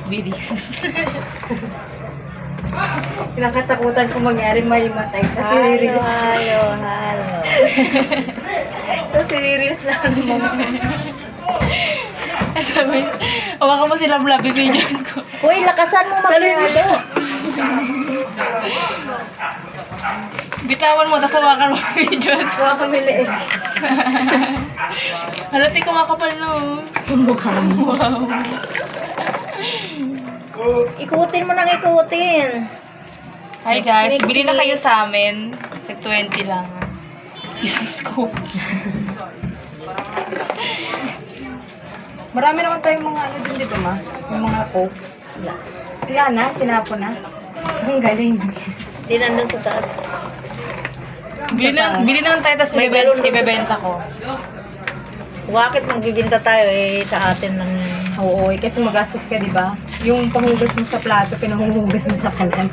bilis. Nakatakutan ko mangyari maimatay. Kasi Halo, reels. halo, halo. Kasi reels na naman. Sabi, hawakan mo sila vlog, bibidyoan ko. Uy, lakasan mo Saluhin mo siya. maghalo. Bitawan mo, tapos hawakan mo, bibidyoan ko. Huwag kami liit. Halati ko makapal na oh. Mukha mo. Wow. Ikutin mo nang ikutin. Hi guys, Next bili na week. kayo sa amin. Tag 20 lang. Isang scoop. Marami naman tayong mga ano dun, di ba ma? Yung mga coke. Wala na, tinapon na. Ang galing. Di nandun sa taas. Bili na tayo, tapos May galon din sa ibebenta taas. ko. Bakit magbibinta tayo sa atin ng... Oo, kasi magastos ka, di ba? Yung panghugas mo sa plato, pinahuhugas mo sa kalan.